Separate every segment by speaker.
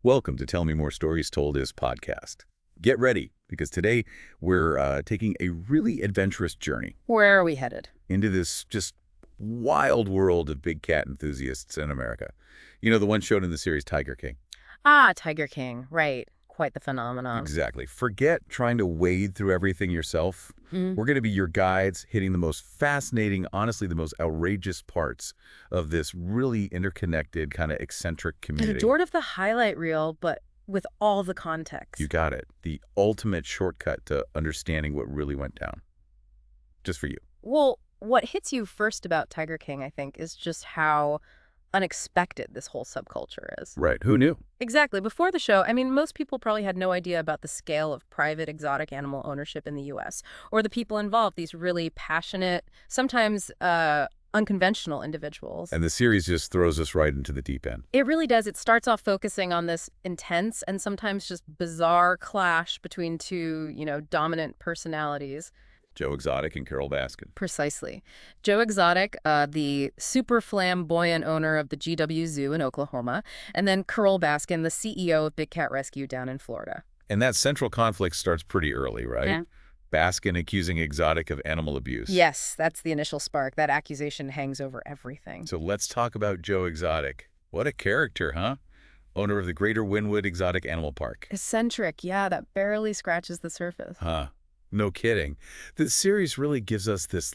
Speaker 1: Welcome to Tell Me More Stories Told Is podcast. Get ready, because today we're taking a really adventurous journey
Speaker 2: Where are we headed?
Speaker 1: into this just wild world of big cat enthusiasts in America. You know, the one shown in the series Tiger King.
Speaker 2: Ah, Tiger King. Right. Quite the phenomenon.
Speaker 1: Exactly. Forget trying to wade through everything yourself.
Speaker 2: Mm.
Speaker 1: We're going to be your guides, hitting the most fascinating, honestly, the most outrageous parts of this really interconnected, kind of eccentric community.
Speaker 2: Sort of the highlight reel, but with all the context.
Speaker 1: You got it. The ultimate shortcut to understanding what really went down. Just for you.
Speaker 2: Well, what hits you first about Tiger King, I think, is just how unexpected this whole subculture is.
Speaker 1: Right. Who knew?
Speaker 2: Exactly. Before the show, I mean, most people probably had no idea about the scale of private exotic animal ownership in the U.S. or the people involved, these really passionate, sometimes unconventional individuals.
Speaker 1: And the series just throws us right into the deep end.
Speaker 2: It really does. It starts off focusing on this intense and sometimes just bizarre clash between two, dominant personalities.
Speaker 1: Joe Exotic and Carole Baskin.
Speaker 2: Precisely. Joe Exotic, the super flamboyant owner of the GW Zoo in Oklahoma, and then Carole Baskin, the CEO of Big Cat Rescue down in Florida.
Speaker 1: And that central conflict starts pretty early, right?
Speaker 2: Yeah.
Speaker 1: Baskin accusing Exotic of animal abuse.
Speaker 2: Yes, that's the initial spark. That accusation hangs over everything.
Speaker 1: So let's talk about Joe Exotic. What a character, huh? Owner of the Greater Wynwood Exotic Animal Park.
Speaker 2: Eccentric, yeah, that barely scratches the surface.
Speaker 1: Huh. No kidding. The series really gives us this,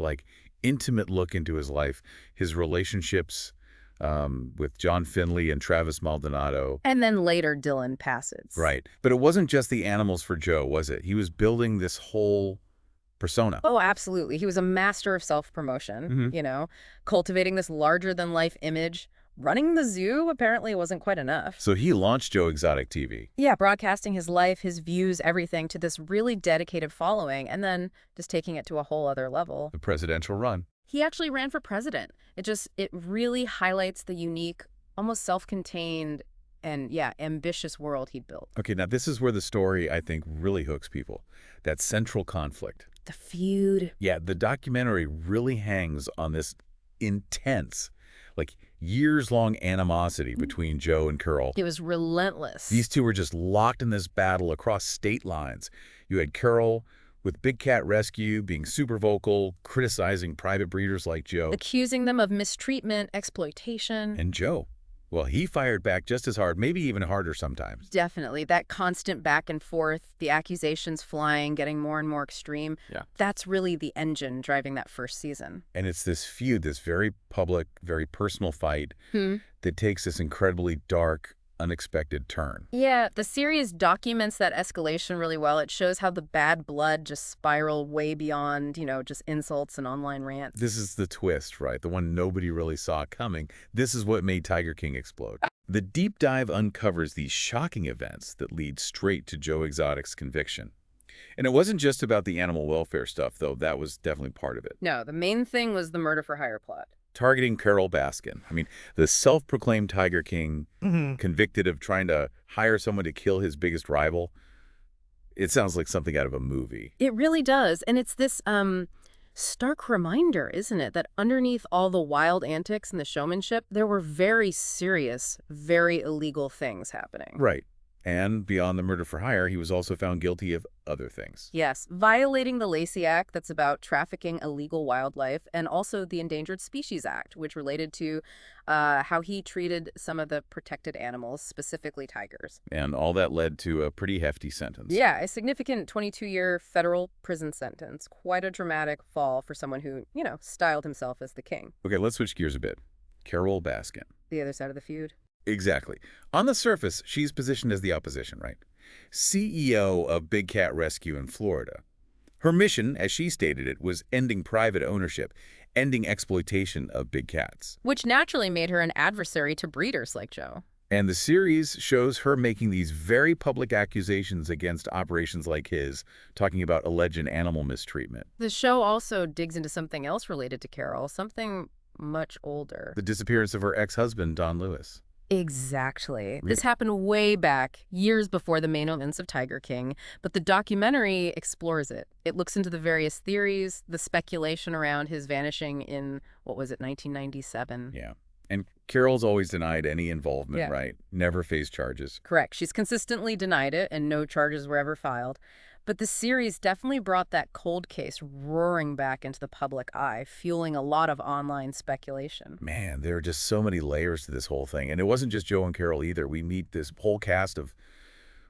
Speaker 1: intimate look into his life, his relationships with John Finley and Travis Maldonado.
Speaker 2: And then later, Dylan Passage.
Speaker 1: Right. But it wasn't just the animals for Joe, was it? He was building this whole persona.
Speaker 2: Oh, absolutely. He was a master of self-promotion, cultivating this larger-than-life image. Running the zoo apparently wasn't quite enough.
Speaker 1: So he launched Joe Exotic TV.
Speaker 2: Yeah, broadcasting his life, his views, everything to this really dedicated following, and then just taking it to a whole other level.
Speaker 1: The presidential run.
Speaker 2: He actually ran for president. It really highlights the unique, almost self-contained, and ambitious world he'd built.
Speaker 1: Okay, now this is where the story, I think, really hooks people. That central conflict.
Speaker 2: The feud.
Speaker 1: Yeah, the documentary really hangs on this intense, years-long animosity between Joe and Carole.
Speaker 2: It was relentless.
Speaker 1: These two were just locked in this battle across state lines. You had Carole with Big Cat Rescue being super vocal, criticizing private breeders like Joe.
Speaker 2: Accusing them of mistreatment, exploitation.
Speaker 1: And Joe, well, he fired back just as hard, maybe even harder sometimes.
Speaker 2: Definitely. That constant back and forth, the accusations flying, getting more and more extreme.
Speaker 1: Yeah.
Speaker 2: That's really the engine driving that first season.
Speaker 1: And it's this feud, this very public, very personal fight that takes this incredibly dark, unexpected turn.
Speaker 2: Yeah, the series documents that escalation really well. It shows how the bad blood just spiraled way beyond, just insults and online rants.
Speaker 1: This is the twist, right? The one nobody really saw coming. This is what made Tiger King explode. The deep dive uncovers these shocking events that lead straight to Joe Exotic's conviction. And it wasn't just about the animal welfare stuff, though. That was definitely part of it.
Speaker 2: No, the main thing was the murder for hire plot.
Speaker 1: Targeting Carole Baskin. I mean, the self-proclaimed Tiger King, convicted of trying to hire someone to kill his biggest rival. It sounds like something out of a movie.
Speaker 2: It really does. And it's this stark reminder, isn't it, that underneath all the wild antics and the showmanship, there were very serious, very illegal things happening.
Speaker 1: Right. And beyond the murder for hire, he was also found guilty of other things.
Speaker 2: Yes, violating the Lacey Act, that's about trafficking illegal wildlife, and also the Endangered Species Act, which related to how he treated some of the protected animals, specifically tigers.
Speaker 1: And all that led to a pretty hefty sentence.
Speaker 2: Yeah, a significant 22-year federal prison sentence. Quite a dramatic fall for someone who, styled himself as the king.
Speaker 1: Okay, let's switch gears a bit. Carole Baskin.
Speaker 2: The other side of the feud.
Speaker 1: Exactly. On the surface, she's positioned as the opposition, right? CEO of Big Cat Rescue in Florida. Her mission, as she stated it, was ending private ownership, ending exploitation of big cats.
Speaker 2: Which naturally made her an adversary to breeders like Joe.
Speaker 1: And the series shows her making these very public accusations against operations like his, talking about alleged animal mistreatment.
Speaker 2: The show also digs into something else related to Carole, something much older.
Speaker 1: The disappearance of her ex-husband, Don Lewis.
Speaker 2: Exactly. This happened way back, years before the main events of Tiger King, but the documentary explores it. It looks into the various theories, the speculation around his vanishing in, 1997?
Speaker 1: Yeah. And Carole's always denied any involvement,
Speaker 2: Yeah.
Speaker 1: right? Never faced charges.
Speaker 2: Correct. She's consistently denied it, and no charges were ever filed. But the series definitely brought that cold case roaring back into the public eye, fueling a lot of online speculation.
Speaker 1: Man, there are just so many layers to this whole thing. And it wasn't just Joe and Carole either. We meet this whole cast of,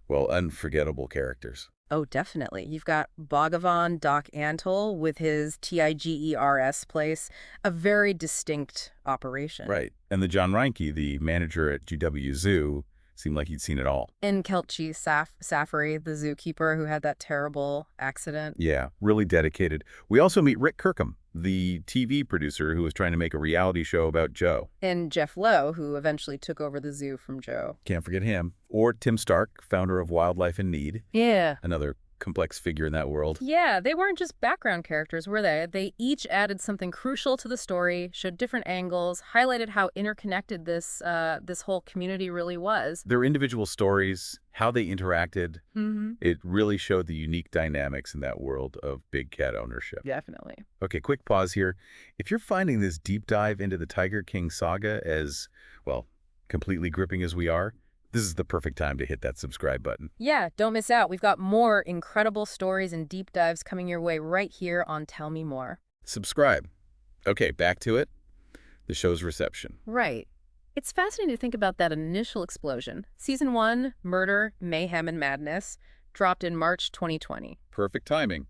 Speaker 1: well, unforgettable characters.
Speaker 2: Oh, definitely. You've got Bhagavan Doc Antle with his TIGERS place, a very distinct operation.
Speaker 1: Right. And the John Reinke, the manager at GW Zoo, seemed like he'd seen it all.
Speaker 2: And Kelchi Safari, the zookeeper who had that terrible accident.
Speaker 1: Yeah, really dedicated. We also meet Rick Kirkham, the TV producer who was trying to make a reality show about Joe.
Speaker 2: And Jeff Lowe, who eventually took over the zoo from Joe.
Speaker 1: Can't forget him. Or Tim Stark, founder of Wildlife in Need.
Speaker 2: Yeah.
Speaker 1: Another complex figure in that world.
Speaker 2: Yeah, they weren't just background characters, were they? They each added something crucial to the story, showed different angles, highlighted how interconnected this whole community really was.
Speaker 1: Their individual stories, how they interacted,
Speaker 2: Mm-hmm.
Speaker 1: it really showed the unique dynamics in that world of big cat ownership.
Speaker 2: Definitely.
Speaker 1: Okay, quick pause here. If you're finding this deep dive into the Tiger King saga as, well, completely gripping as we are, this is the perfect time to hit that subscribe button.
Speaker 2: Yeah, don't miss out. We've got more incredible stories and deep dives coming your way right here on Tell Me More.
Speaker 1: Subscribe. Okay, back to it. The show's reception.
Speaker 2: Right. It's fascinating to think about that initial explosion. Season 1, Murder, Mayhem, and Madness, dropped in March 2020.
Speaker 1: Perfect timing,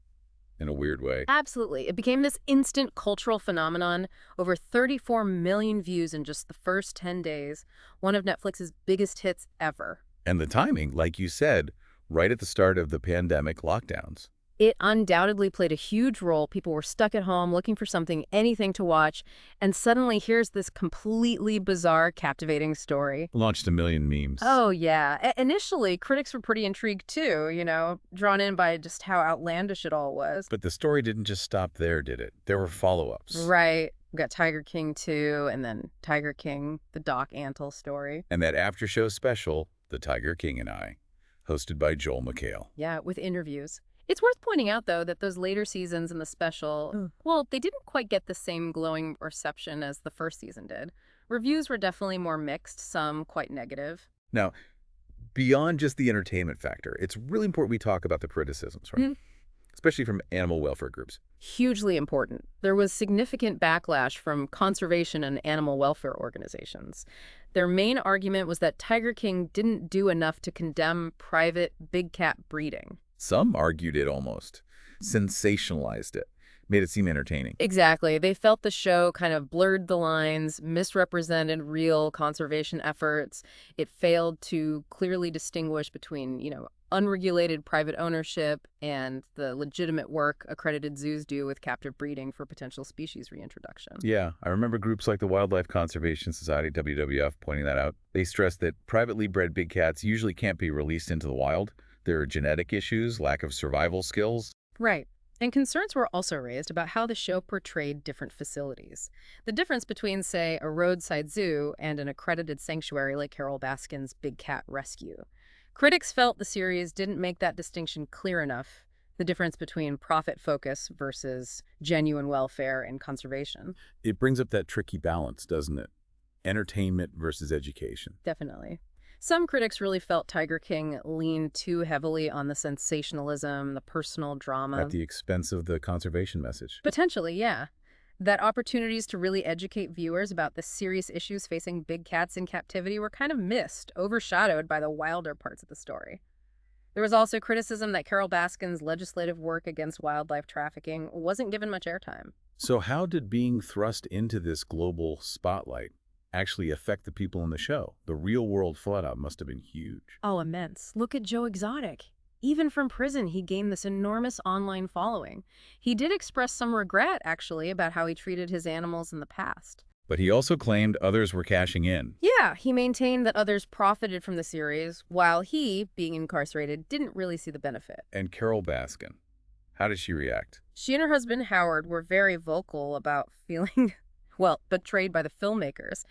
Speaker 1: in a weird way.
Speaker 2: Absolutely. It became this instant cultural phenomenon, over 34 million views in just the first 10 days, one of Netflix's biggest hits ever.
Speaker 1: And the timing, like you said, right at the start of the pandemic lockdowns.
Speaker 2: It undoubtedly played a huge role. People were stuck at home looking for anything to watch, and suddenly here's this completely bizarre, captivating story.
Speaker 1: Launched a million memes.
Speaker 2: Oh, yeah. Initially, critics were pretty intrigued too, drawn in by just how outlandish it all was.
Speaker 1: But the story didn't just stop there, did it? There were follow-ups.
Speaker 2: Right. We got Tiger King 2, and then Tiger King, the Doc Antle Story.
Speaker 1: And that after-show special, The Tiger King and I, hosted by Joel McHale.
Speaker 2: Yeah, with interviews. It's worth pointing out, though, that those later seasons in the special, well, they didn't quite get the same glowing reception as the first season did. Reviews were definitely more mixed, some quite negative.
Speaker 1: Now, beyond just the entertainment factor, it's really important we talk about the criticisms, right? Especially from animal welfare groups.
Speaker 2: Hugely important. There was significant backlash from conservation and animal welfare organizations. Their main argument was that Tiger King didn't do enough to condemn private big cat breeding.
Speaker 1: Some argued it almost, sensationalized it, made it seem entertaining.
Speaker 2: Exactly. They felt the show kind of blurred the lines, misrepresented real conservation efforts. It failed to clearly distinguish between, unregulated private ownership and the legitimate work accredited zoos do with captive breeding for potential species reintroduction.
Speaker 1: Yeah, I remember groups like the Wildlife Conservation Society, WWF, pointing that out. They stressed that privately bred big cats usually can't be released into the wild. There are genetic issues, lack of survival skills.
Speaker 2: Right. And concerns were also raised about how the show portrayed different facilities. The difference between, say, a roadside zoo and an accredited sanctuary like Carole Baskin's Big Cat Rescue. Critics felt the series didn't make that distinction clear enough, the difference between profit focus versus genuine welfare and conservation.
Speaker 1: It brings up that tricky balance, doesn't it? Entertainment versus education.
Speaker 2: Definitely. Some critics really felt Tiger King leaned too heavily on the sensationalism, the personal drama.
Speaker 1: At the expense of the conservation message.
Speaker 2: Potentially, yeah. That opportunities to really educate viewers about the serious issues facing big cats in captivity were kind of missed, overshadowed by the wilder parts of the story. There was also criticism that Carole Baskin's legislative work against wildlife trafficking wasn't given much airtime.
Speaker 1: So how did being thrust into this global spotlight actually affect the people in the show? The real-world fallout must have been huge.
Speaker 2: Oh, immense. Look at Joe Exotic. Even from prison, he gained this enormous online following. He did express some regret, actually, about how he treated his animals in the past.
Speaker 1: But he also claimed others were cashing in.
Speaker 2: Yeah, he maintained that others profited from the series, while he, being incarcerated, didn't really see the benefit.
Speaker 1: And Carole Baskin, how did she react?
Speaker 2: She and her husband, Howard, were very vocal about feeling betrayed by the filmmakers.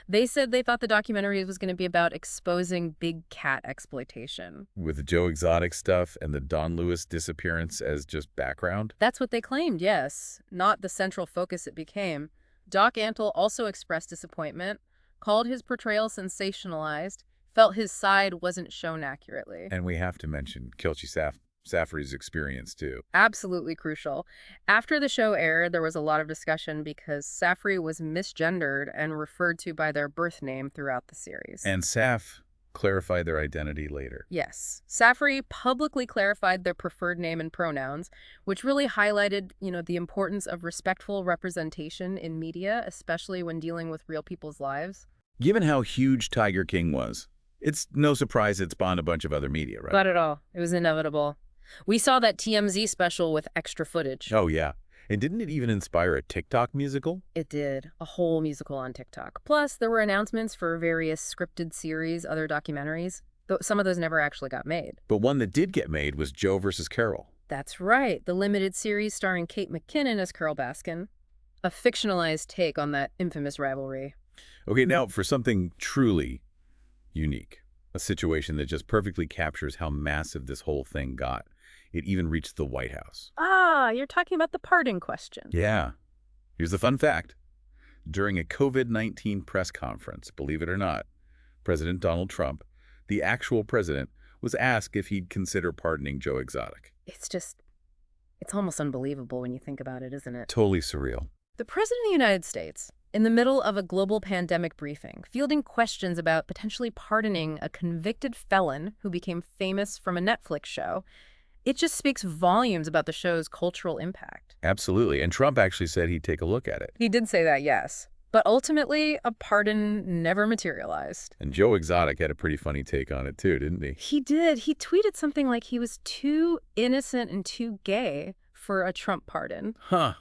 Speaker 2: They said they thought the documentary was going to be about exposing big cat exploitation.
Speaker 1: With the Joe Exotic stuff and the Don Lewis disappearance as just background?
Speaker 2: That's what they claimed, yes. Not the central focus it became. Doc Antle also expressed disappointment, called his portrayal sensationalized, felt his side wasn't shown accurately.
Speaker 1: And we have to mention Safri's experience, too.
Speaker 2: Absolutely crucial. After the show aired, there was a lot of discussion because Safri was misgendered and referred to by their birth name throughout the series.
Speaker 1: And Saf clarified their identity later.
Speaker 2: Yes. Safri publicly clarified their preferred name and pronouns, which really highlighted, the importance of respectful representation in media, especially when dealing with real people's lives.
Speaker 1: Given how huge Tiger King was, it's no surprise it spawned a bunch of other media, right?
Speaker 2: Not at all. It was inevitable. We saw that TMZ special with extra footage.
Speaker 1: Oh, yeah. And didn't it even inspire a TikTok musical?
Speaker 2: It did. A whole musical on TikTok. Plus, there were announcements for various scripted series, other documentaries, though some of those never actually got made.
Speaker 1: But one that did get made was Joe versus Carole.
Speaker 2: That's right. The limited series starring Kate McKinnon as Carole Baskin. A fictionalized take on that infamous rivalry.
Speaker 1: Okay, now for something truly unique, a situation that just perfectly captures how massive this whole thing got. It even reached the White House.
Speaker 2: Ah, you're talking about the pardon question.
Speaker 1: Yeah. Here's the fun fact. During a COVID-19 press conference, believe it or not, President Donald Trump, the actual president, was asked if he'd consider pardoning Joe Exotic.
Speaker 2: It's almost unbelievable when you think about it, isn't it?
Speaker 1: Totally surreal.
Speaker 2: The President of the United States, in the middle of a global pandemic briefing, fielding questions about potentially pardoning a convicted felon who became famous from a Netflix show. It just speaks volumes about the show's cultural impact.
Speaker 1: Absolutely. And Trump actually said he'd take a look at it.
Speaker 2: He did say that, yes. But ultimately, a pardon never materialized.
Speaker 1: And Joe Exotic had a pretty funny take on it too, didn't he?
Speaker 2: He did. He tweeted something like he was too innocent and too gay for a Trump pardon.
Speaker 1: Huh.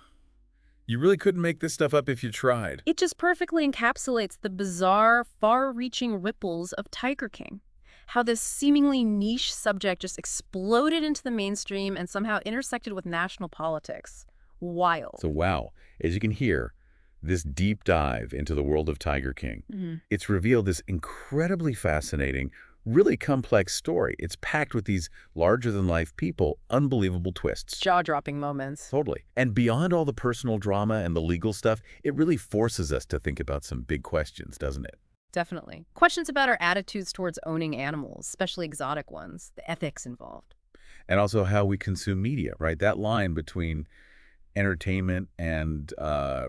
Speaker 1: You really couldn't make this stuff up if you tried.
Speaker 2: It just perfectly encapsulates the bizarre, far-reaching ripples of Tiger King. How this seemingly niche subject just exploded into the mainstream and somehow intersected with national politics. Wild.
Speaker 1: So wow, as you can hear, this deep dive into the world of Tiger King, it's revealed this incredibly fascinating, really complex story. It's packed with these larger-than-life people, unbelievable twists.
Speaker 2: Jaw-dropping moments.
Speaker 1: Totally. And beyond all the personal drama and the legal stuff, it really forces us to think about some big questions, doesn't it?
Speaker 2: Definitely. Questions about our attitudes towards owning animals, especially exotic ones, the ethics involved.
Speaker 1: And also how we consume media, right? That line between entertainment and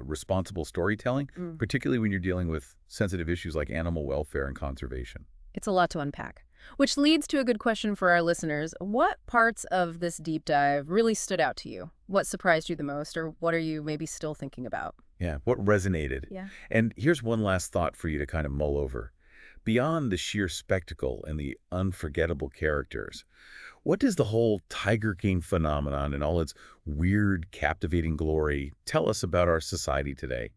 Speaker 1: responsible storytelling, particularly when you're dealing with sensitive issues like animal welfare and conservation.
Speaker 2: It's a lot to unpack. Which leads to a good question for our listeners. What parts of this deep dive really stood out to you? What surprised you the most, or what are you maybe still thinking about?
Speaker 1: Yeah, what resonated?
Speaker 2: Yeah.
Speaker 1: And here's one last thought for you to kind of mull over. Beyond the sheer spectacle and the unforgettable characters, what does the whole Tiger King phenomenon and all its weird, captivating glory tell us about our society today?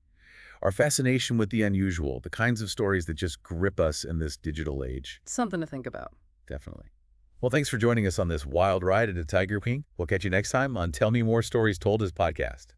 Speaker 1: Our fascination with the unusual, the kinds of stories that just grip us in this digital age.
Speaker 2: Something to think about.
Speaker 1: Definitely. Well, thanks for joining us on this wild ride into Tiger King. We'll catch you next time on Tell Me More Stories Told As podcast.